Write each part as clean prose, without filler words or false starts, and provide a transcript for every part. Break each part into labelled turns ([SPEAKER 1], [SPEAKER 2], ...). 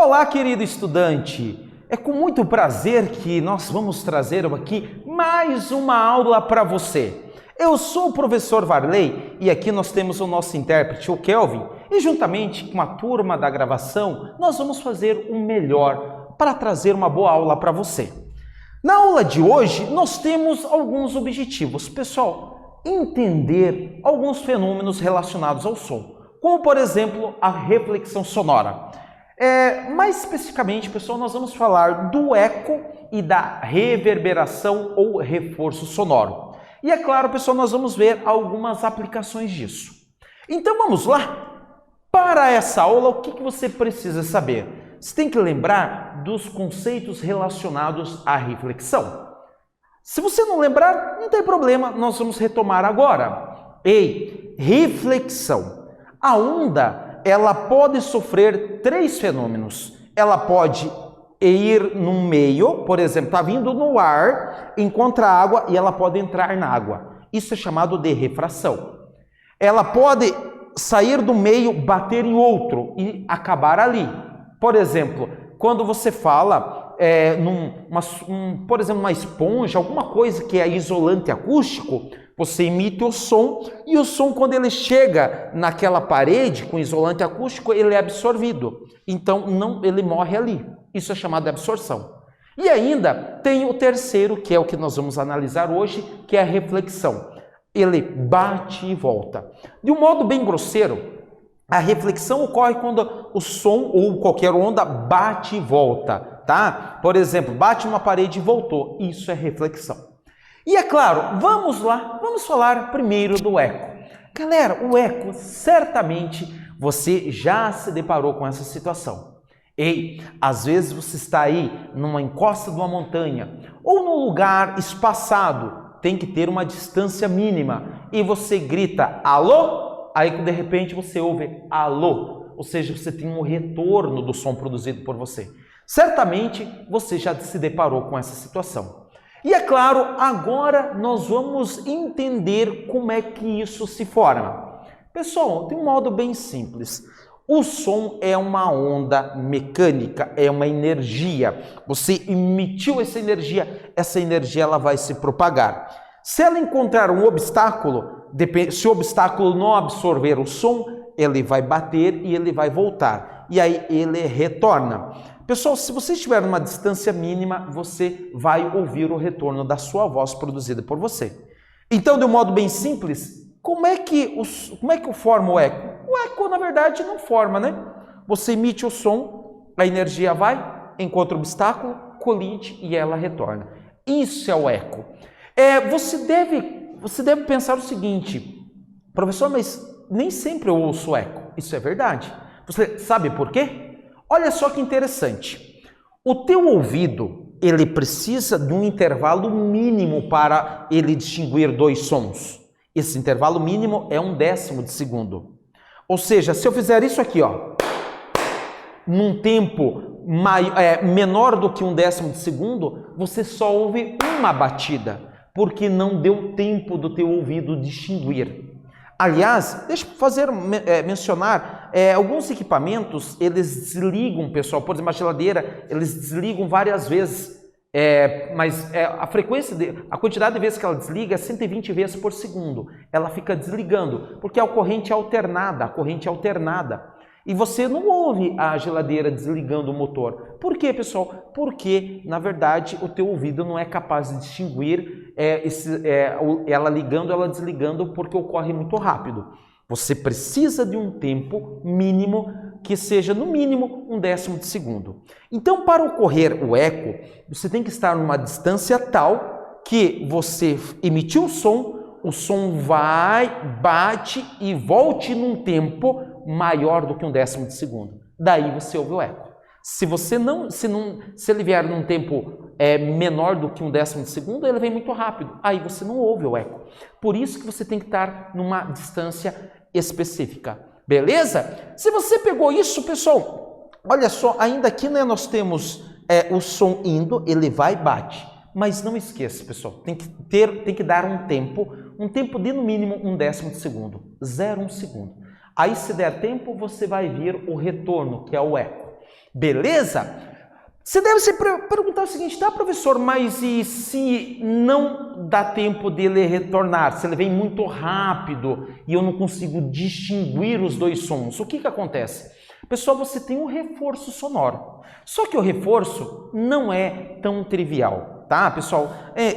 [SPEAKER 1] Olá, querido estudante! É com muito prazer que nós vamos trazer aqui mais uma aula para você. Eu sou o professor Varley e aqui nós temos o nosso intérprete, o Kelvin, e juntamente com a turma da gravação, nós vamos fazer o melhor para trazer uma boa aula para você. Na aula de hoje, nós temos alguns objetivos. Pessoal, entender alguns fenômenos relacionados ao som, como, por exemplo, a reflexão sonora. Mais especificamente, pessoal, nós vamos falar do eco e da reverberação ou reforço sonoro. E é claro, pessoal, nós vamos ver algumas aplicações disso. Então, vamos lá? Para essa aula, o que você precisa saber? Você tem que lembrar dos conceitos relacionados à reflexão. Se você não lembrar, não tem problema, nós vamos retomar agora. Reflexão. A onda, ela pode sofrer três fenômenos. Ela pode ir no meio, por exemplo, está vindo no ar, encontra água e ela pode entrar na água. Isso é chamado de refração. Ela pode sair do meio, bater em outro e acabar ali. Por exemplo, quando você fala, por exemplo, uma esponja, alguma coisa que é isolante acústico, você emite o som e o som, quando ele chega naquela parede com isolante acústico, ele é absorvido. Então, ele morre ali. Isso é chamado de absorção. E ainda tem o terceiro, que é o que nós vamos analisar hoje, que é a reflexão. Ele bate e volta. De um modo bem grosseiro, a reflexão ocorre quando o som ou qualquer onda bate e volta, tá? Por exemplo, bate numa parede e voltou. Isso é reflexão. E é claro, vamos lá, vamos falar primeiro do eco. Galera, o eco, certamente você já se deparou com essa situação. Às vezes você está aí numa encosta de uma montanha ou num lugar espaçado, tem que ter uma distância mínima e você grita alô, aí de repente você ouve alô, ou seja, você tem um retorno do som produzido por você. Certamente você já se deparou com essa situação. E é claro, agora nós vamos entender como é que isso se forma. Pessoal, tem um modo bem simples. O som é uma onda mecânica, é uma energia. Você emitiu essa energia ela vai se propagar. Se ela encontrar um obstáculo, se o obstáculo não absorver o som, ele vai bater e ele vai voltar. E aí ele retorna. Pessoal, se você estiver numa distância mínima, você vai ouvir o retorno da sua voz produzida por você. Então, de um modo bem simples, como é que forma o eco? O eco, na verdade, não forma, né? Você emite o som, a energia vai, encontra o obstáculo, colide e ela retorna. Isso é o eco. Você deve pensar o seguinte, professor, mas nem sempre eu ouço eco. Isso é verdade. Você sabe por quê? Olha só que interessante. O teu ouvido, ele precisa de um intervalo mínimo para ele distinguir dois sons. Esse intervalo mínimo é 1/10 de segundo. Ou seja, se eu fizer isso aqui, ó, num tempo menor do que 1/10 de segundo, você só ouve uma batida, porque não deu tempo do teu ouvido distinguir. Aliás, deixa eu mencionar, alguns equipamentos, eles desligam, pessoal, por exemplo, a geladeira, eles desligam várias vezes, mas a quantidade de vezes que ela desliga é 120 vezes por segundo. Ela fica desligando, porque a corrente é alternada. E você não ouve a geladeira desligando o motor. Por quê, pessoal? Porque, na verdade, o teu ouvido não é capaz de distinguir ela ligando, ela desligando, porque ocorre muito rápido. Você precisa de um tempo mínimo que seja, no mínimo, 1/10 de segundo. Então, para ocorrer o eco, você tem que estar numa distância tal que você emitiu o som vai, bate e volte num tempo maior do que 1/10 de segundo. Daí você ouve o eco. Se ele vier num tempo menor do que 1/10 de segundo, ele vem muito rápido. Aí você não ouve o eco. Por isso que você tem que estar numa distância específica. Beleza? Se você pegou isso, pessoal, olha só, ainda aqui, né, nós temos o som indo, ele vai e bate. Mas não esqueça, pessoal, tem que dar um tempo de no mínimo 1/10 de segundo, 0,1 segundo. Aí, se der tempo, você vai vir o retorno, que é o eco. Beleza? Você deve se perguntar o seguinte, tá, professor, mas e se não dá tempo dele retornar? Se ele vem muito rápido e eu não consigo distinguir os dois sons, o que acontece? Pessoal, você tem um reforço sonoro. Só que o reforço não é tão trivial, tá, pessoal?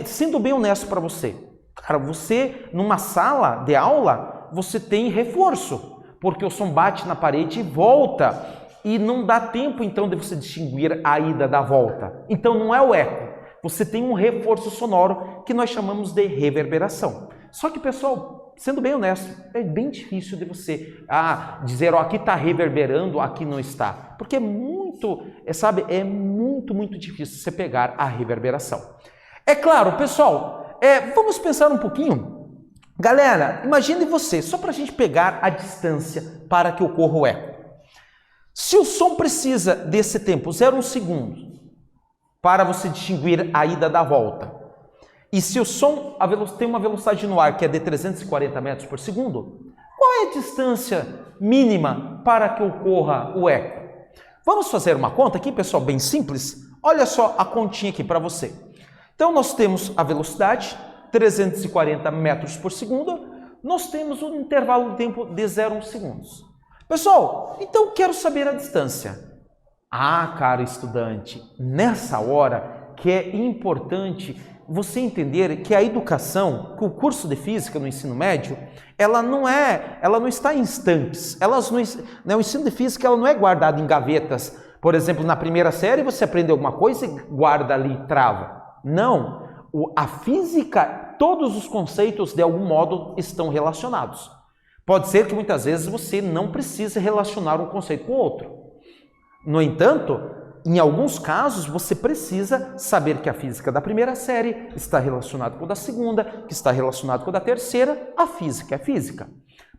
[SPEAKER 1] Sendo bem honesto para você, cara, você numa sala de aula, você tem reforço, porque o som bate na parede e volta. E não dá tempo, então, de você distinguir a ida da volta. Então, não é o eco. Você tem um reforço sonoro que nós chamamos de reverberação. Só que, pessoal, sendo bem honesto, é bem difícil de você dizer, aqui está reverberando, aqui não está. Porque é muito difícil você pegar a reverberação. É claro, pessoal, vamos pensar um pouquinho. Galera, imagine você, só para a gente pegar a distância para que ocorra o eco. Se o som precisa desse tempo, 0,1 segundo, para você distinguir a ida da volta, e se o som tem uma velocidade no ar que é de 340 metros por segundo, qual é a distância mínima para que ocorra o eco? Vamos fazer uma conta aqui, pessoal, bem simples? Olha só a continha aqui para você. Então, nós temos a velocidade, 340 metros por segundo, nós temos um intervalo de tempo de 0,1 segundos. Pessoal, então quero saber a distância. Caro estudante, nessa hora que é importante você entender que a educação, que o curso de física no ensino médio, ela não está em estantes. O ensino de física ela não é guardado em gavetas. Por exemplo, na primeira série você aprende alguma coisa e guarda ali e trava. Não. A física, todos os conceitos de algum modo estão relacionados. Pode ser que muitas vezes você não precise relacionar um conceito com o outro. No entanto, em alguns casos você precisa saber que a física da primeira série está relacionada com a da segunda, que está relacionada com a da terceira. A física é física.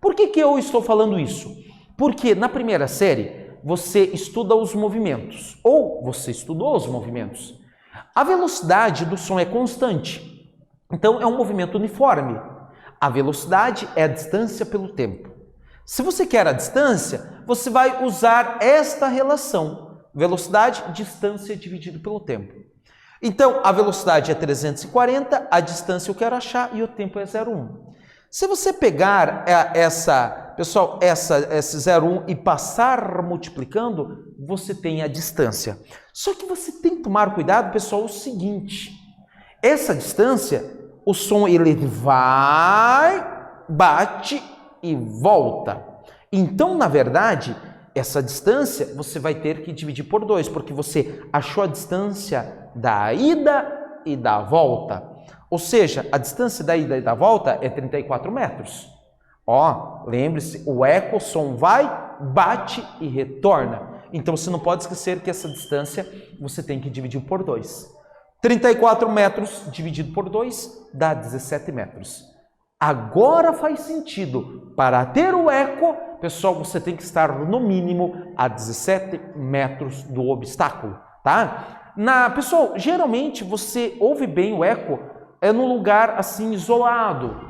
[SPEAKER 1] Por que eu estou falando isso? Porque na primeira série você estuda os movimentos, ou você estudou os movimentos. A velocidade do som é constante, então é um movimento uniforme. A velocidade é a distância pelo tempo. Se você quer a distância, você vai usar esta relação. Velocidade, distância dividido pelo tempo. Então, a velocidade é 340, a distância eu quero achar e o tempo é 0,1. Se você pegar esse 0,1 e passar multiplicando, você tem a distância. Só que você tem que tomar cuidado, pessoal, o seguinte. Essa distância, o som ele vai, bate e volta. Então, na verdade, essa distância você vai ter que dividir por 2, porque você achou a distância da ida e da volta. Ou seja, a distância da ida e da volta é 34 metros. Lembre-se, o eco, o som vai, bate e retorna. Então, você não pode esquecer que essa distância você tem que dividir por 2. 34 metros dividido por 2 dá 17 metros. Agora faz sentido. Para ter o eco, pessoal, você tem que estar no mínimo a 17 metros do obstáculo, tá? Pessoal, geralmente você ouve bem o eco num lugar assim isolado.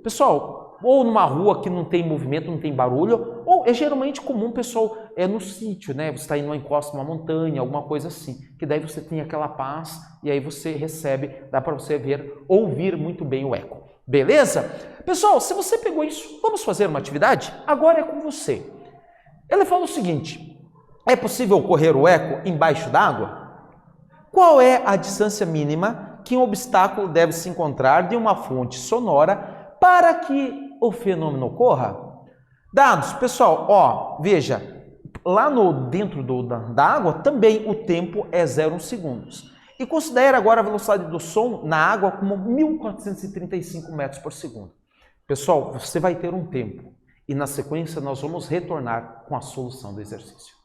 [SPEAKER 1] Pessoal, ou numa rua que não tem movimento, não tem barulho, ou é geralmente comum, pessoal, no sítio, né? Você está indo numa encosta, numa montanha, alguma coisa assim, que daí você tem aquela paz e aí você recebe, dá para você ouvir muito bem o eco. Beleza? Pessoal, se você pegou isso, vamos fazer uma atividade? Agora é com você. Ele fala o seguinte, é possível ocorrer o eco embaixo d'água? Qual é a distância mínima que um obstáculo deve se encontrar de uma fonte sonora para que o fenômeno ocorra? Dados, pessoal, veja, lá dentro da água também o tempo é 0,1 segundos. E considere agora a velocidade do som na água como 1.435 metros por segundo. Pessoal, você vai ter um tempo e na sequência nós vamos retornar com a solução do exercício.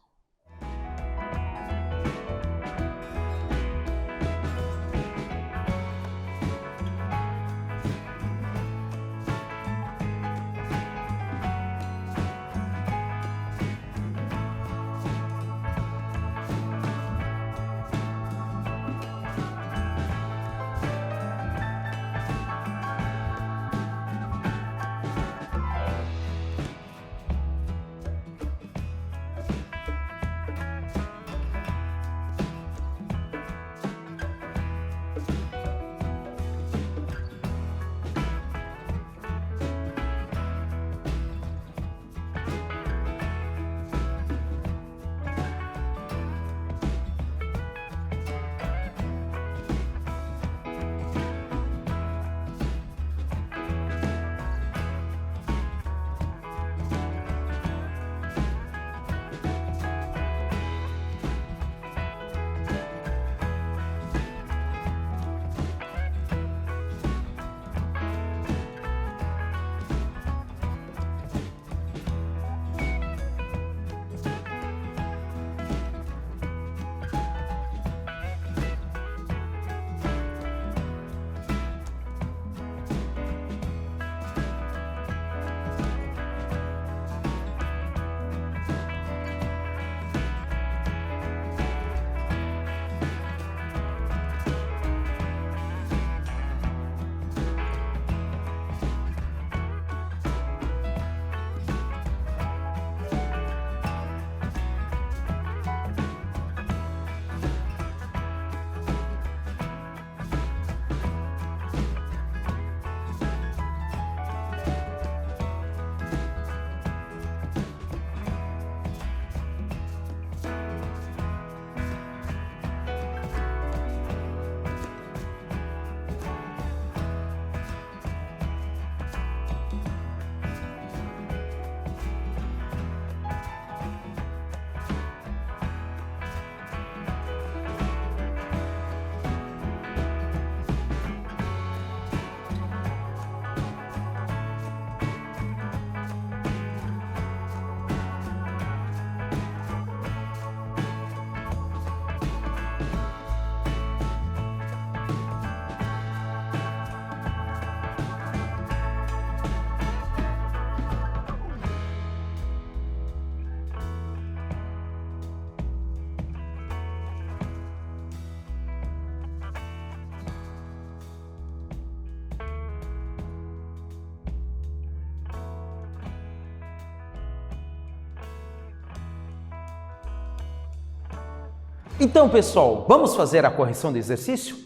[SPEAKER 1] Então, pessoal, vamos fazer a correção do exercício?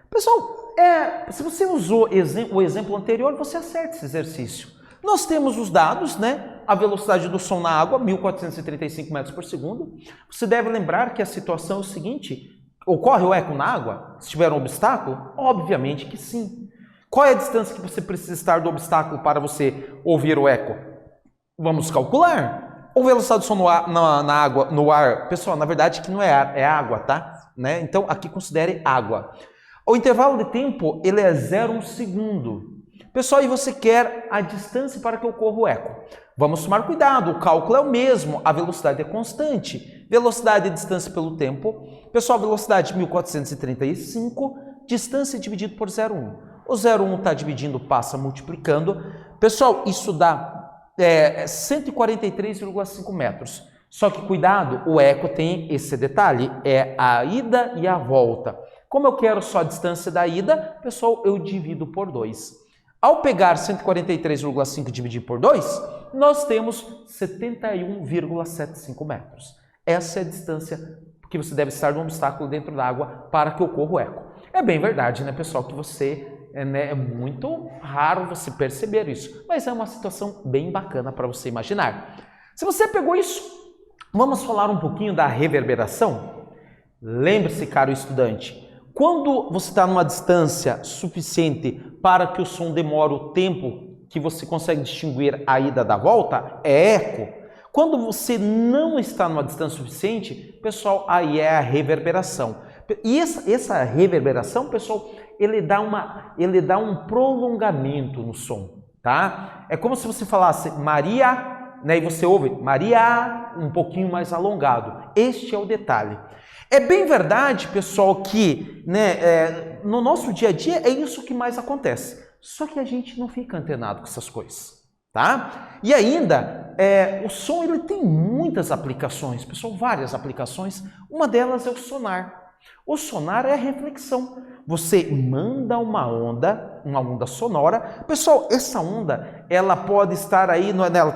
[SPEAKER 1] Pessoal, se você usou o exemplo anterior, você acerta esse exercício. Nós temos os dados, né? A velocidade do som na água, 1.435 metros por segundo. Você deve lembrar que a situação é o seguinte: ocorre o eco na água? Se tiver um obstáculo? Obviamente que sim. Qual é a distância que você precisa estar do obstáculo para você ouvir o eco? Vamos calcular. A velocidade do som na água, no ar, pessoal, na verdade que não é ar, é água, tá? Né? Então aqui considere água. O intervalo de tempo, ele é 0,1 segundo. Pessoal, e você quer a distância para que ocorra o eco. Vamos tomar cuidado, o cálculo é o mesmo, a velocidade é constante. Velocidade e distância pelo tempo. Pessoal, velocidade 1435, distância dividido por 0,1. O 0,1 está dividindo, passa multiplicando. Pessoal, isso dá 143,5 metros. Só que cuidado, o eco tem esse detalhe, é a ida e a volta. Como eu quero só a distância da ida, pessoal, eu divido por 2. Ao pegar 143,5 e dividir por 2, nós temos 71,75 metros. Essa é a distância que você deve estar num obstáculo dentro da água para que ocorra o eco. É bem verdade, né, pessoal, que é muito raro você perceber isso, mas é uma situação bem bacana para você imaginar. Se você pegou isso, vamos falar um pouquinho da reverberação? Lembre-se, caro estudante, quando você está numa distância suficiente para que o som demore o tempo que você consegue distinguir a ida da volta, é eco. Quando você não está numa distância suficiente, pessoal, aí é a reverberação. E essa reverberação, pessoal, ele dá um prolongamento no som, tá? É como se você falasse Maria, né, e você ouve Maria um pouquinho mais alongado. Este é o detalhe. É bem verdade, pessoal, que no nosso dia a dia é isso que mais acontece. Só que a gente não fica antenado com essas coisas, tá? E ainda, o som ele tem muitas aplicações, pessoal, várias aplicações. Uma delas é o sonar. O sonar é a reflexão. Você manda uma onda sonora. Pessoal, essa onda, ela pode estar aí, ela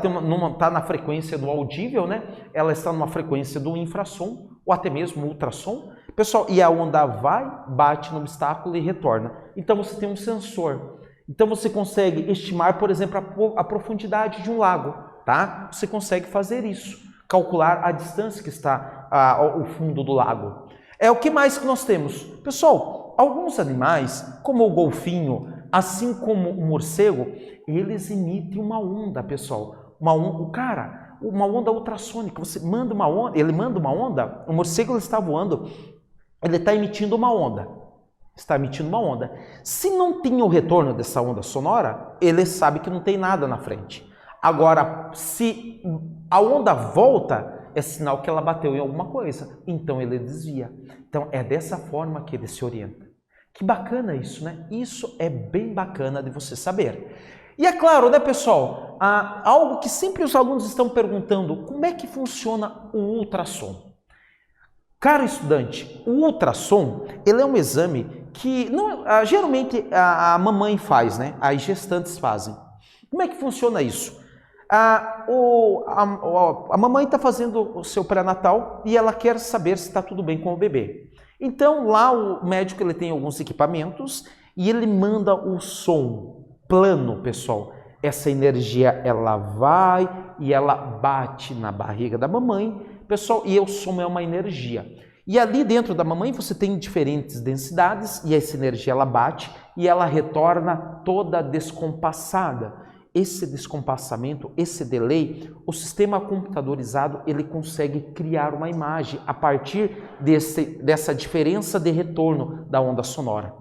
[SPEAKER 1] está na frequência do audível, né? Ela está numa frequência do infrassom, ou até mesmo ultrassom. Pessoal, e a onda vai, bate no obstáculo e retorna. Então você tem um sensor. Então você consegue estimar, por exemplo, a profundidade de um lago, tá? Você consegue fazer isso, calcular a distância que está ao fundo do lago. O que mais que nós temos? Pessoal, alguns animais, como o golfinho, assim como o morcego, eles emitem uma onda, pessoal. Uma onda ultrassônica. Você manda uma onda, ele manda uma onda, o morcego ele está voando, ele está emitindo uma onda. Se não tem o retorno dessa onda sonora, ele sabe que não tem nada na frente. Agora, se a onda volta, é sinal que ela bateu em alguma coisa, então ele desvia. Então é dessa forma que ele se orienta. Que bacana isso, né? Isso é bem bacana de você saber. E é claro, né, pessoal, algo que sempre os alunos estão perguntando, como é que funciona o ultrassom? Caro estudante, o ultrassom, ele é um exame que geralmente a mamãe faz, né? As gestantes fazem. Como é que funciona isso? A mamãe está fazendo o seu pré-natal e ela quer saber se está tudo bem com o bebê. Então lá o médico ele tem alguns equipamentos e ele manda o som plano, pessoal. Essa energia ela vai e ela bate na barriga da mamãe, pessoal, e o som é uma energia. E ali dentro da mamãe você tem diferentes densidades e essa energia ela bate e ela retorna toda descompassada. Esse descompassamento, esse delay, o sistema computadorizado ele consegue criar uma imagem a partir dessa diferença de retorno da onda sonora.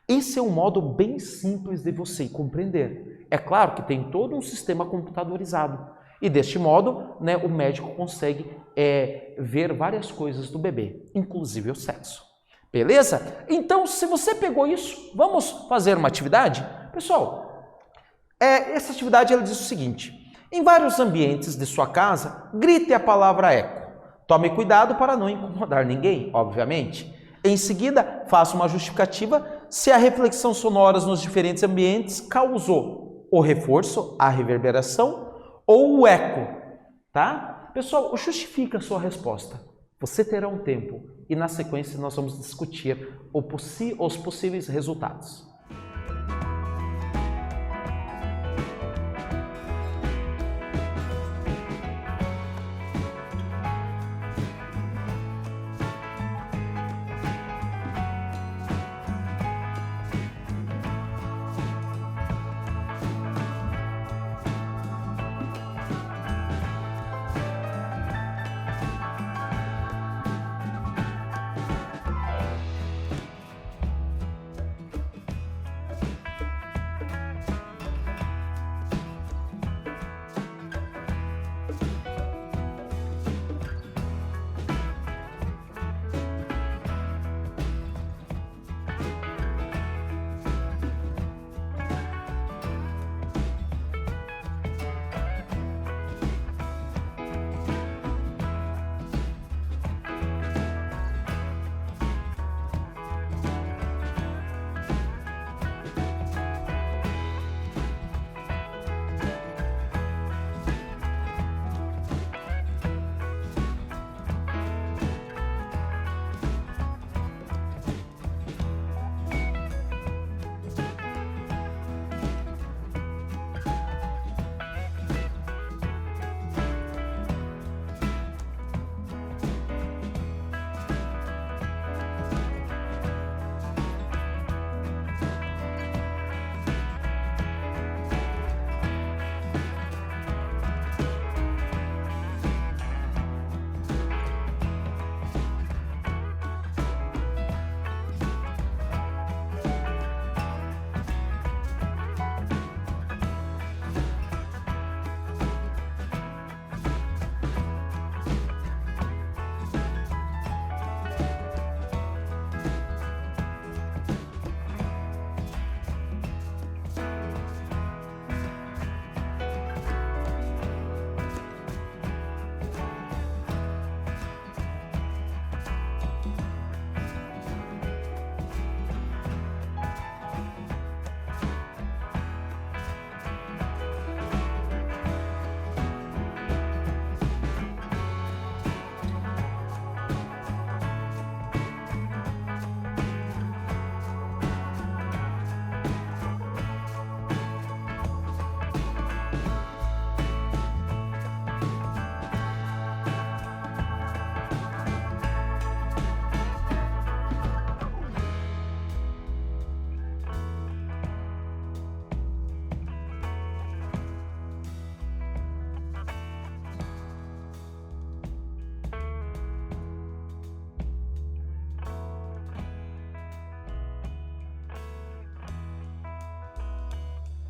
[SPEAKER 1] Esse é um modo bem simples de você compreender. É claro que tem todo um sistema computadorizado e deste modo, né, o médico consegue ver várias coisas do bebê, inclusive o sexo. Beleza? Então, se você pegou isso, vamos fazer uma atividade? Pessoal, essa atividade ela diz o seguinte: em vários ambientes de sua casa, grite a palavra eco. Tome cuidado para não incomodar ninguém, obviamente. Em seguida, faça uma justificativa se a reflexão sonora nos diferentes ambientes causou o reforço, a reverberação ou o eco, tá? Pessoal, justifique a sua resposta. Você terá um tempo e na sequência nós vamos discutir os possíveis resultados.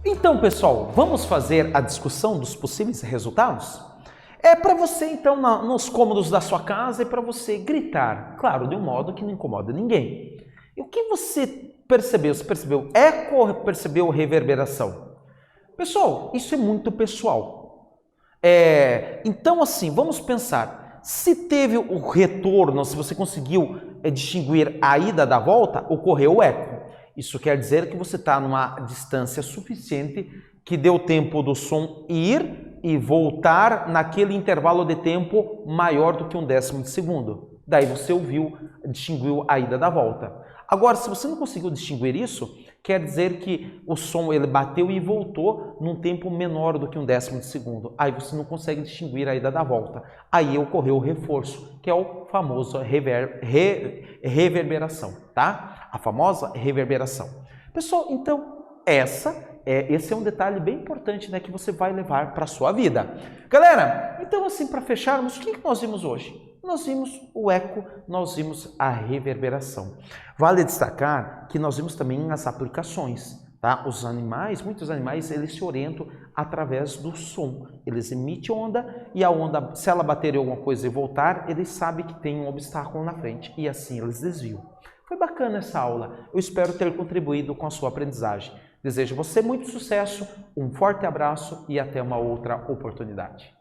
[SPEAKER 1] Então, pessoal, vamos fazer a discussão dos possíveis resultados? É para você, então, nos cômodos da sua casa, é para você gritar, claro, de um modo que não incomoda ninguém. E o que você percebeu? Você percebeu eco ou percebeu reverberação? Pessoal, isso é muito pessoal. Então, assim, vamos pensar. Se teve o retorno, se você conseguiu distinguir a ida da volta, ocorreu o eco. Isso quer dizer que você está numa distância suficiente que deu tempo do som ir e voltar naquele intervalo de tempo maior do que 1/10 de segundo. Daí você ouviu, distinguiu a ida da volta. Agora, se você não conseguiu distinguir isso, quer dizer que o som ele bateu e voltou num tempo menor do que 1/10 de segundo. Aí você não consegue distinguir a ida da volta. Aí ocorreu o reforço, que é o famoso reverberação, tá? A famosa reverberação. Pessoal, então esse é um detalhe bem importante, né, que você vai levar para a sua vida. Galera, então assim, para fecharmos, o que nós vimos hoje? Nós vimos o eco, nós vimos a reverberação. Vale destacar que nós vimos também as aplicações, tá? Os animais, muitos animais, eles se orientam através do som. Eles emitem onda e a onda, se ela bater em alguma coisa e voltar, eles sabem que tem um obstáculo na frente e assim eles desviam. Foi bacana essa aula. Eu espero ter contribuído com a sua aprendizagem. Desejo você muito sucesso, um forte abraço e até uma outra oportunidade.